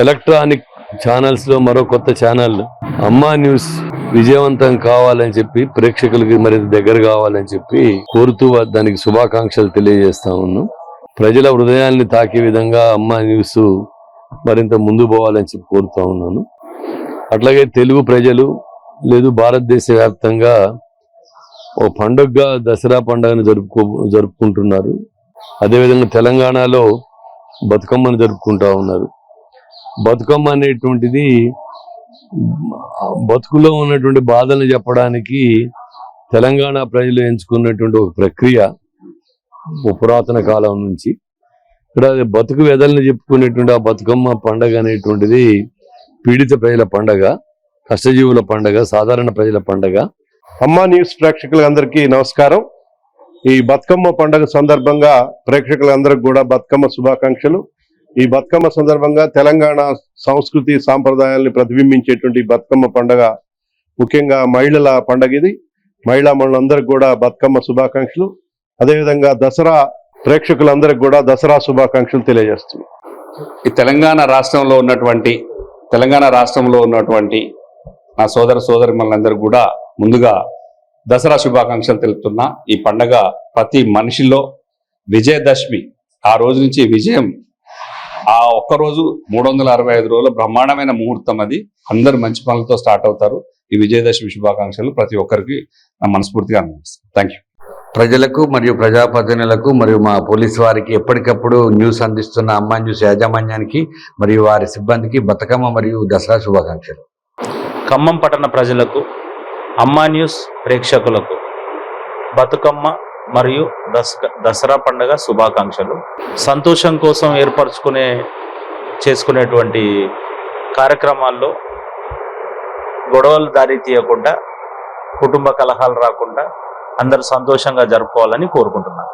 Electronic channels లో మరో కొత్త ఛానల్ అమ్మా న్యూస్ విజయవంతం కావాలని చెప్పి ప్రేక్షకులకి మరింత దగ్గర కావాలని చెప్పి కోరుతూ దానికి శుభాకాంక్షలు తెలియజేస్తా ఉన్నాం. ప్రజల హృదయాల్ని తాకే విధంగా అమ్మా న్యూస్ మరింత ముందు పోవాలని చెప్పి కోరుతా ఉన్నాను. అట్లాగే తెలుగు ప్రజలు లేదు భారతదేశ వ్యాప్తంగా ఓ పండుగగా దసరా పండుగను జరుపుకుంటున్నారు. అదేవిధంగా తెలంగాణలో బతుకమ్మను జరుపుకుంటా ఉన్నారు. బతుకమ్మ అనేటువంటిది బతుకులో ఉన్నటువంటి బాధలు చెప్పడానికి తెలంగాణ ప్రజలు ఎంచుకున్నటువంటి ఒక ప్రక్రియ పురాతన కాలం నుంచి. ఇక్కడ బతుకు వెదల్ని చెప్పుకునేటువంటి ఆ బతుకమ్మ పండగ అనేటువంటిది పీడిత ప్రజల పండగ, కష్టజీవుల పండగ, సాధారణ ప్రజల పండగ. అమ్మా న్యూస్ ప్రేక్షకులందరికీ నమస్కారం. ఈ బతుకమ్మ పండుగ సందర్భంగా ప్రేక్షకులందరికీ కూడా బతుకమ్మ శుభాకాంక్షలు. ఈ బతుకమ్మ సందర్భంగా తెలంగాణ సంస్కృతి సాంప్రదాయాల్ని ప్రతిబింబించేటువంటి బతుకమ్మ పండుగ ముఖ్యంగా మహిళల పండుగ. ఇది మహిళా మనులందరికీ కూడా బతుకమ్మ శుభాకాంక్షలు. అదేవిధంగా దసరా ప్రేక్షకులందరికీ కూడా దసరా శుభాకాంక్షలు తెలియజేస్తున్నాం. ఈ తెలంగాణ రాష్ట్రంలో ఉన్నటువంటి నా సోదరిమణులందరూ కూడా ముందుగా దసరా శుభాకాంక్షలు తెలుపుతున్నా. ఈ పండగ ప్రతి మనిషిలో విజయదశమి, ఆ రోజు నుంచి విజయం, ఆ ఒక్కరోజు 365 రోజుల బ్రహ్మాండమైన ముహూర్తం. అది అందరు మంచి పనులతో స్టార్ట్ అవుతారు. ఈ విజయదశమి శుభాకాంక్షలు ప్రతి ఒక్కరికి నా మనస్ఫూర్తిగా అనిపిస్తుంది. Thank you. ప్రజలకు మరియు ప్రజాప్రతినిధులకు మరియు మా పోలీసు వారికి ఎప్పటికప్పుడు న్యూస్ అందిస్తున్న అమ్మా న్యూస్ యాజమాన్యానికి మరియు వారి సిబ్బందికి బతుకమ్మ మరియు దసరా శుభాకాంక్షలు. ఖమ్మం పట్టణ ప్రజలకు, అమ్మా న్యూస్ ప్రేక్షకులకు బతుకమ్మ మరియు దసరా పండుగ శుభాకాంక్షలు. సంతోషం కోసం చేసుకునేటువంటి కార్యక్రమాల్లో గొడవలు దారి తీయకుండా, కుటుంబ కలహాలు రాకుండా అందరూ సంతోషంగా జరుపుకోవాలని కోరుకుంటున్నాను.